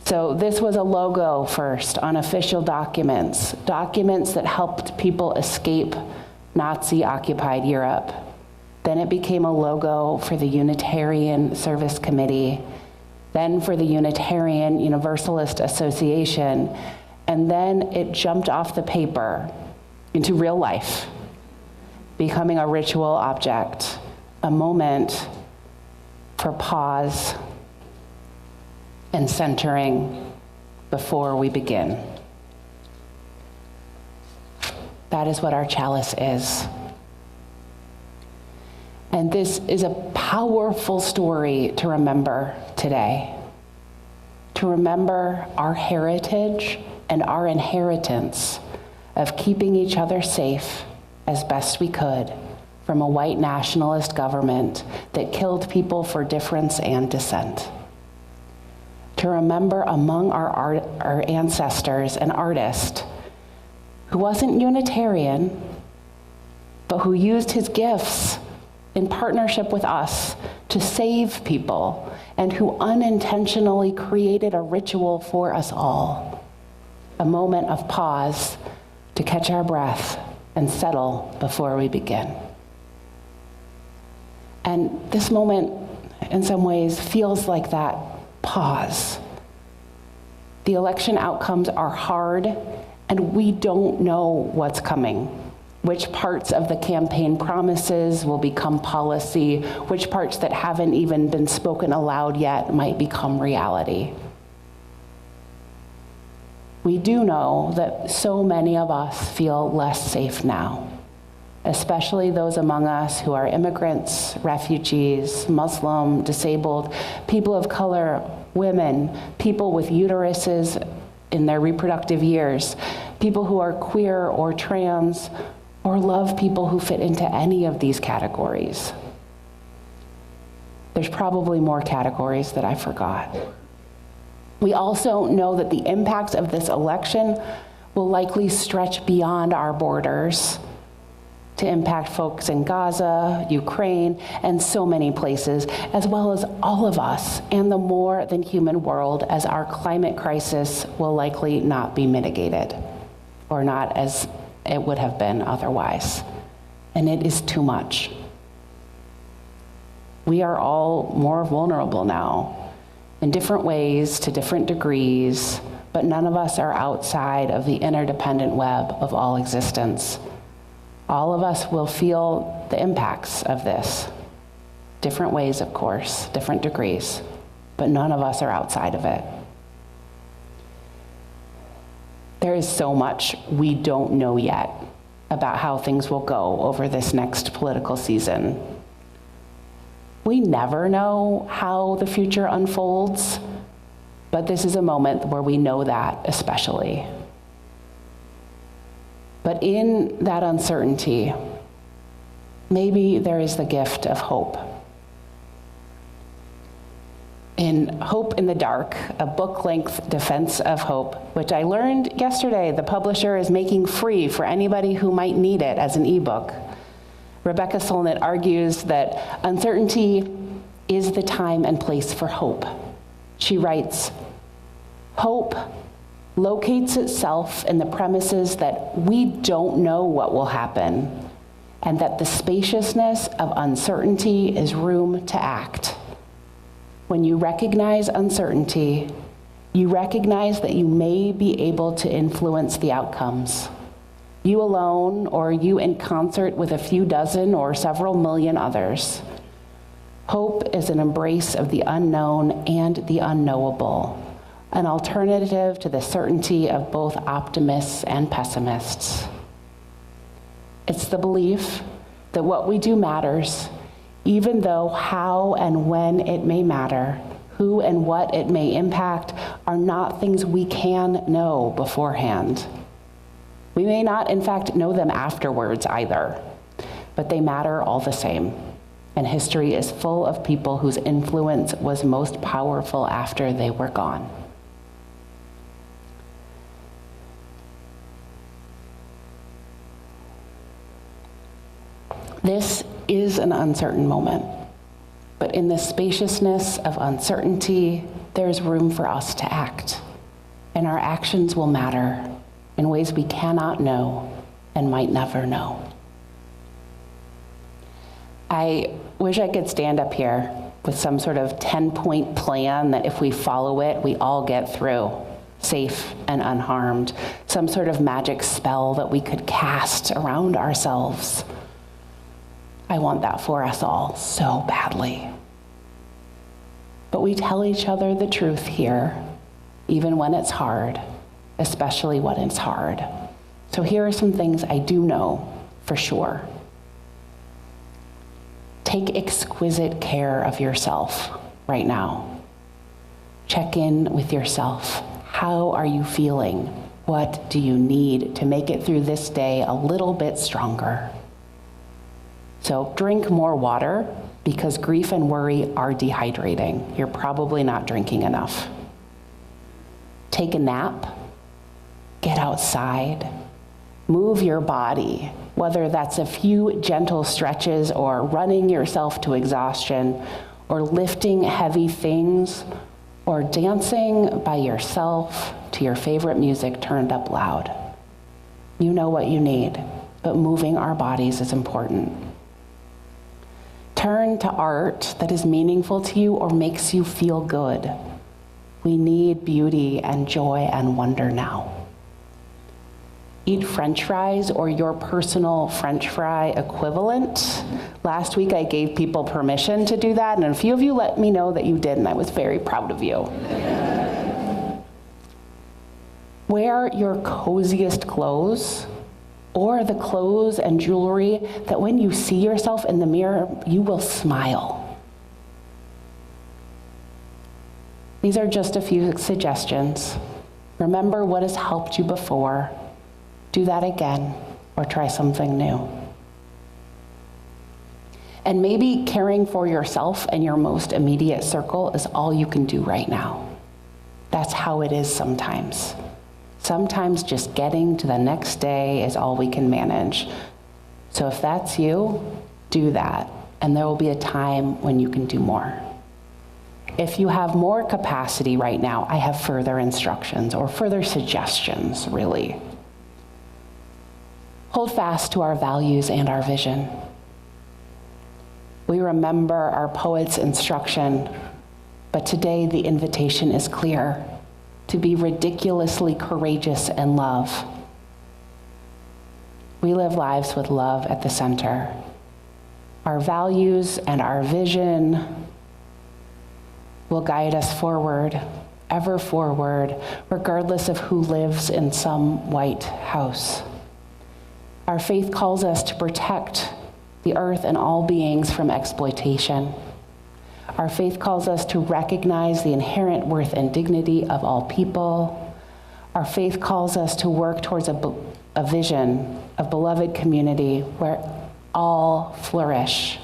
So this was a logo first on official documents that helped people escape Nazi-occupied Europe. Then it became a logo for the Unitarian Service Committee, then for the Unitarian Universalist Association, and then it jumped off the paper into real life, becoming a ritual object, a moment for pause and centering before we begin. That is what our chalice is. And this is a powerful story to remember today. To remember our heritage and our inheritance of keeping each other safe as best we could from a white nationalist government that killed people for difference and dissent. To remember among our ancestors an artist who wasn't Unitarian, but who used his gifts in partnership with us to save people, and who unintentionally created a ritual for us all, a moment of pause to catch our breath and settle before we begin. And this moment, in some ways, feels like that pause. The election outcomes are hard, and we don't know what's coming. Which parts of the campaign promises will become policy, which parts that haven't even been spoken aloud yet might become reality. We do know that so many of us feel less safe now, especially those among us who are immigrants, refugees, Muslim, disabled, people of color, women, people with uteruses in their reproductive years, people who are queer or trans, or love people who fit into any of these categories. There's probably more categories that I forgot. We also know that the impacts of this election will likely stretch beyond our borders to impact folks in Gaza, Ukraine, and so many places, as well as all of us and the more than human world, as our climate crisis will likely not be mitigated, or not as it would have been otherwise. And it is too much. We are all more vulnerable now, in different ways, to different degrees, but none of us are outside of the interdependent web of all existence. All of us will feel the impacts of this. Different ways, of course, different degrees, but none of us are outside of it. There is so much we don't know yet about how things will go over this next political season. We never know how the future unfolds, but this is a moment where we know that especially. But in that uncertainty, maybe there is the gift of hope. In Hope in the Dark, a book-length defense of hope, which I learned yesterday the publisher is making free for anybody who might need it as an ebook. Rebecca Solnit argues that uncertainty is the time and place for hope. She writes, "Hope locates itself in the premises that we don't know what will happen, and that the spaciousness of uncertainty is room to act. When you recognize uncertainty, you recognize that you may be able to influence the outcomes. You alone, or you in concert with a few dozen or several million others. Hope is an embrace of the unknown and the unknowable, an alternative to the certainty of both optimists and pessimists. It's the belief that what we do matters, even though how and when it may matter, who and what it may impact, are not things we can know beforehand. We may not, in fact, know them afterwards either, but they matter all the same. And history is full of people whose influence was most powerful after they were gone. This is an uncertain moment, but in the spaciousness of uncertainty, there's room for us to act, and our actions will matter in ways we cannot know and might never know. I wish I could stand up here with some sort of 10-point plan that if we follow it, we all get through, safe and unharmed, some sort of magic spell that we could cast around ourselves. I want that for us all so badly. But we tell each other the truth here, even when it's hard, especially when it's hard. So here are some things I do know for sure. Take exquisite care of yourself right now. Check in with yourself. How are you feeling? What do you need to make it through this day a little bit stronger? So drink more water, because grief and worry are dehydrating. You're probably not drinking enough. Take a nap. Get outside. Move your body, whether that's a few gentle stretches or running yourself to exhaustion or lifting heavy things or dancing by yourself to your favorite music turned up loud. You know what you need, but moving our bodies is important. Turn to art that is meaningful to you or makes you feel good. We need beauty and joy and wonder now. Eat French fries or your personal French fry equivalent. Last week I gave people permission to do that, and a few of you let me know that you did, and I was very proud of you. Wear your coziest clothes, or the clothes and jewelry that when you see yourself in the mirror, you will smile. These are just a few suggestions. Remember what has helped you before. Do that again, or try something new. And maybe caring for yourself and your most immediate circle is all you can do right now. That's how it is sometimes. Sometimes just getting to the next day is all we can manage. So if that's you, do that, and there will be a time when you can do more. If you have more capacity right now, I have further instructions or further suggestions, really. Hold fast to our values and our vision. We remember our poet's instruction, but today the invitation is clear: to be ridiculously courageous in love. We live lives with love at the center. Our values and our vision will guide us forward, ever forward, regardless of who lives in some White House. Our faith calls us to protect the earth and all beings from exploitation. Our faith calls us to recognize the inherent worth and dignity of all people. Our faith calls us to work towards a vision of beloved community where all flourish.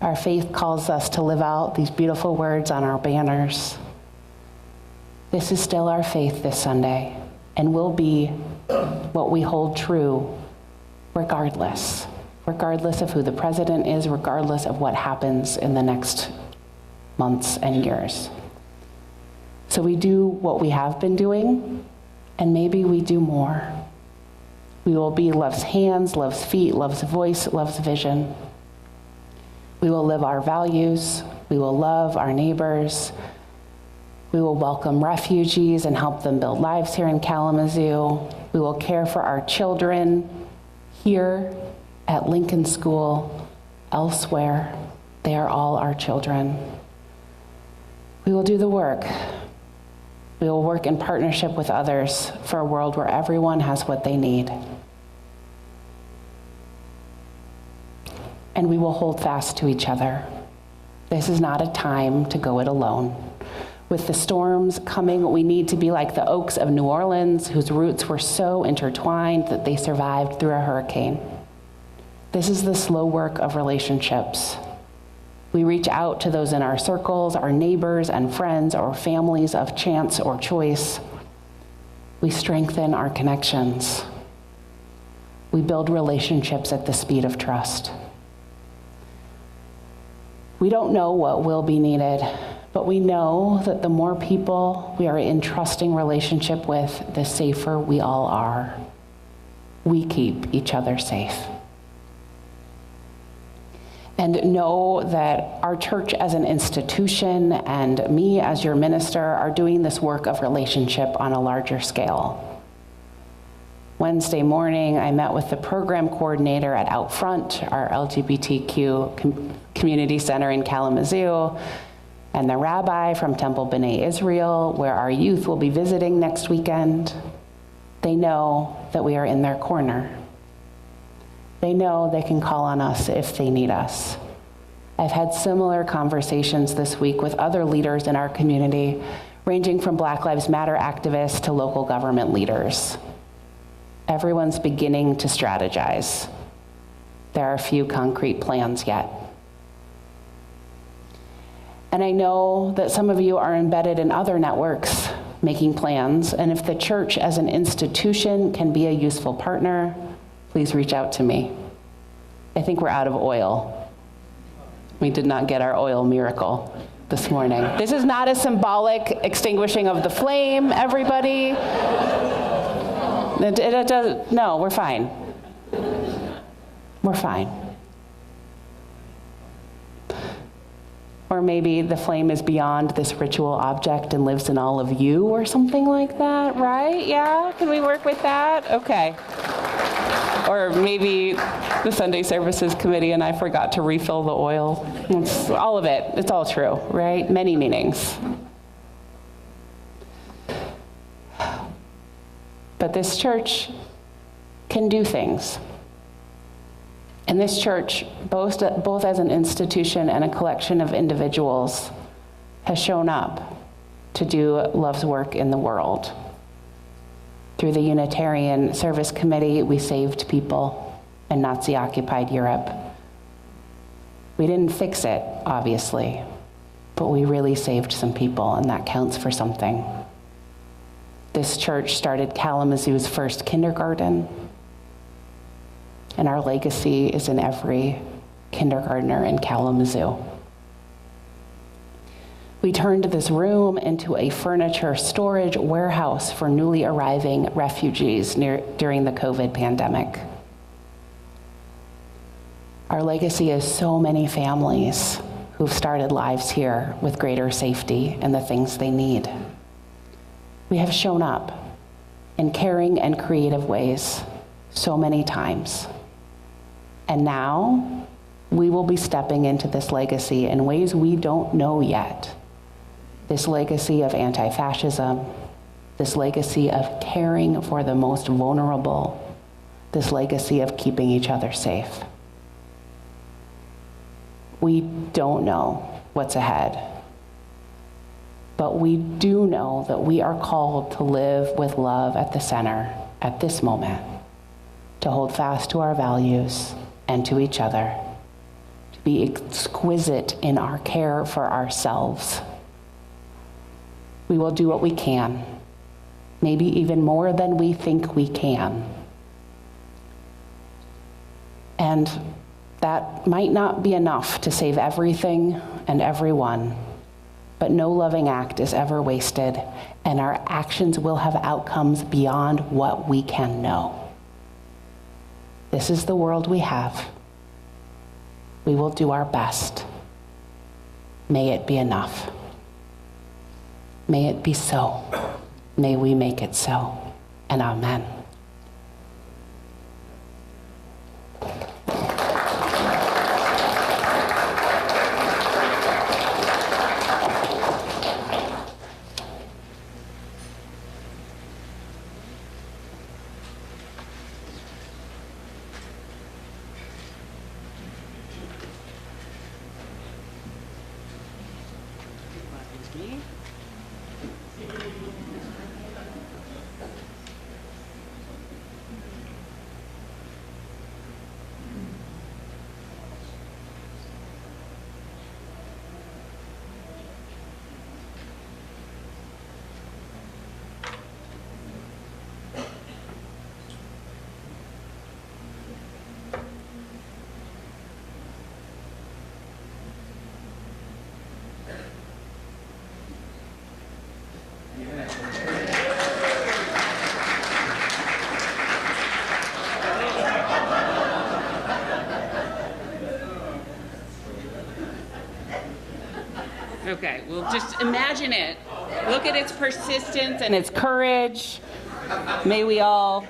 Our faith calls us to live out these beautiful words on our banners. This is still our faith this Sunday, and will be what we hold true regardless of who the president is, regardless of what happens in the next months and years. So we do what we have been doing, and maybe we do more. We will be love's hands, love's feet, love's voice, love's vision. We will live our values. We will love our neighbors. We will welcome refugees and help them build lives here in Kalamazoo. We will care for our children here at Lincoln School, elsewhere. They are all our children. We will do the work. We will work in partnership with others for a world where everyone has what they need. and we will hold fast to each other. This is not a time to go it alone. With the storms coming, we need to be like the oaks of New Orleans, whose roots were so intertwined that they survived through a hurricane. This is the slow work of relationships. We reach out to those in our circles, our neighbors and friends, or families of chance or choice. We strengthen our connections. We build relationships at the speed of trust. We don't know what will be needed, but we know that the more people we are in trusting relationship with, the safer we all are. We keep each other safe. And know that our church as an institution and me as your minister are doing this work of relationship on a larger scale. Wednesday morning, I met with the program coordinator at Out Front, our LGBTQ community center in Kalamazoo, and the rabbi from Temple B'nai Israel, where our youth will be visiting next weekend. They know that we are in their corner. They know they can call on us if they need us. I've had similar conversations this week with other leaders in our community, ranging from Black Lives Matter activists to local government leaders. Everyone's beginning to strategize. There are a few concrete plans yet. And I know that some of you are embedded in other networks making plans, and if the church as an institution can be a useful partner, please reach out to me. I think we're out of oil. We did not get our oil miracle this morning. This is not a symbolic extinguishing of the flame, everybody. No, we're fine. We're fine. Or maybe the flame is beyond this ritual object and lives in all of you or something like that, right? Yeah, can we work with that? Okay. Or maybe the Sunday Services Committee and I forgot to refill the oil. It's all of it. It's all true, right? Many meanings. But this church can do things. And this church, both as an institution and a collection of individuals, has shown up to do love's work in the world. Through the Unitarian Service Committee, we saved people in Nazi-occupied Europe. We didn't fix it, obviously, but we really saved some people, and that counts for something. This church started Kalamazoo's first kindergarten, and our legacy is in every kindergartner in Kalamazoo. We turned this room into a furniture storage warehouse for newly arriving refugees during the COVID pandemic. Our legacy is so many families who've started lives here with greater safety and the things they need. We have shown up in caring and creative ways so many times. And now we will be stepping into this legacy in ways we don't know yet. This legacy of anti-fascism, this legacy of caring for the most vulnerable, this legacy of keeping each other safe. We don't know what's ahead, but we do know that we are called to live with love at the center at this moment, to hold fast to our values and to each other, to be exquisite in our care for ourselves. We will do what we can, maybe even more than we think we can. And that might not be enough to save everything and everyone, but no loving act is ever wasted, and our actions will have outcomes beyond what we can know. This is the world we have. We will do our best. May it be enough. May it be so. May we make it so. And amen. Okay, well, just imagine it. Look at its persistence and its courage. May we all.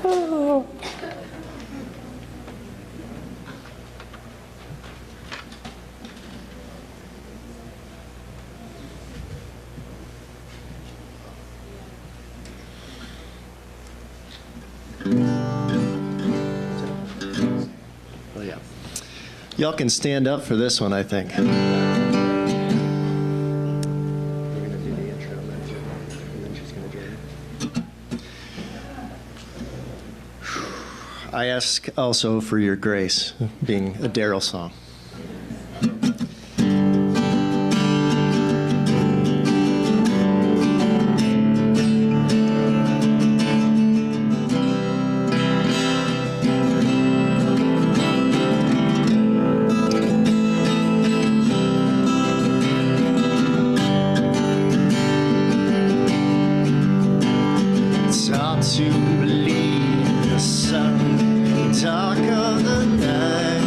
Oh. Oh, yeah. Y'all can stand up for this one, I think. I ask also for your grace, being a Daryl song. It's hard to believe the sun dark of the night.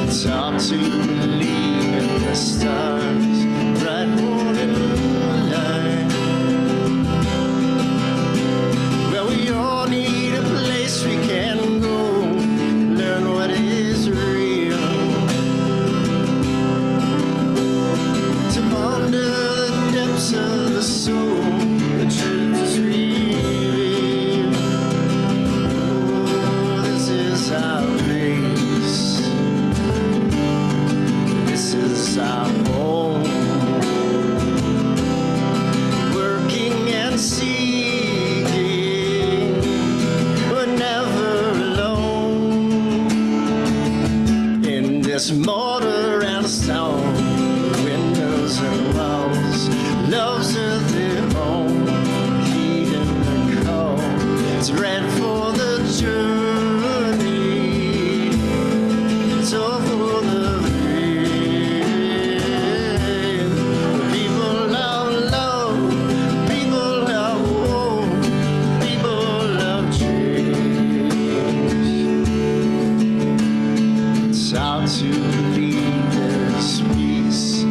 It's hard to believe in the stars, bright morning light. Well, we all need a place we can go, learn what is real, to ponder the depths of the soul, the truth is revealed. Oh, this is our place, this is our home, working and seeking, we're never alone in this mortar and stone, windows and walls, love's earthly home, heat and the cold, it's ready for the journey, it's all for the brave. People love love, people love war, people love change. It's hard to believe there's peace,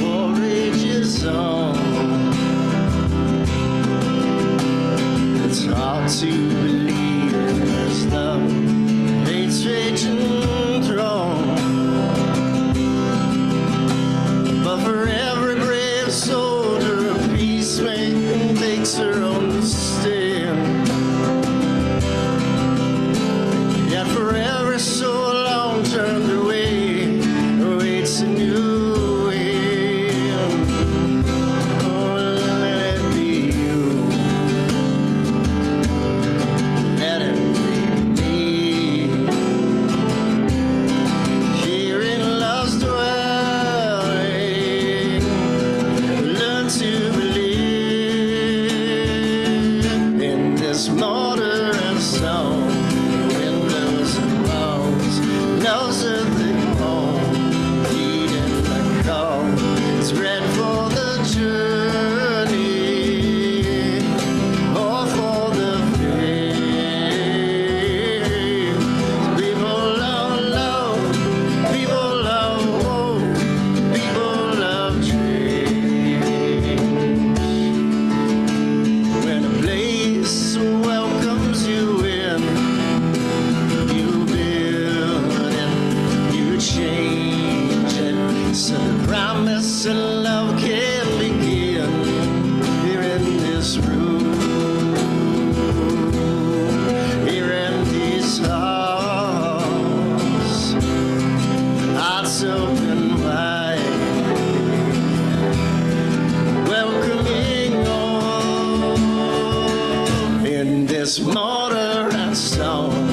war rages on. It's hard to believe there's love, hate's raging throng. But for every brave soldier, a peacemaker takes her own stand. Yet for every soul long turned away, awaits a new end. Oh, let it be you, let it be me. Here in love's dwelling, It's mortar and stone,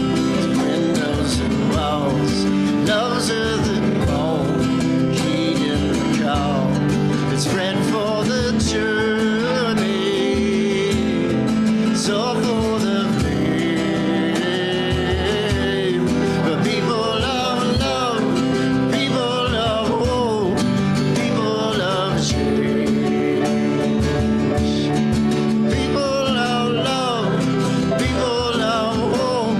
windows and walls, loves of the bone, heeding the call. It's bread for the journey, so for the fame. But people love love, people love hope, people love change. People love love, people love hope,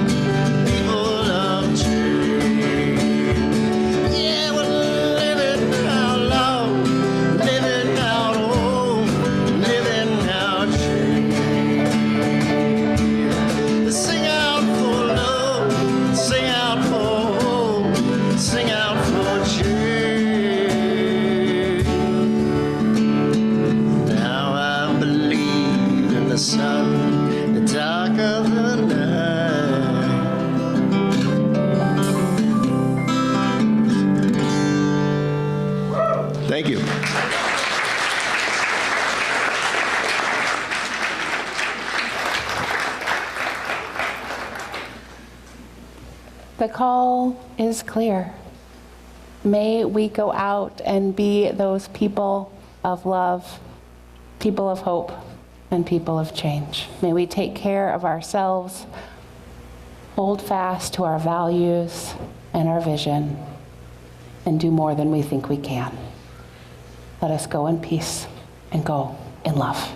people love change. Yeah, we're living out loud, living out hope, living out change. Sing out for love, sing out for hope, sing out for change. Now I believe in the sun, the dark of the night. Thank you. The call is clear. May we go out and be those people of love, people of hope, and people of change. May we take care of ourselves, hold fast to our values and our vision, and do more than we think we can. Let us go in peace and go in love.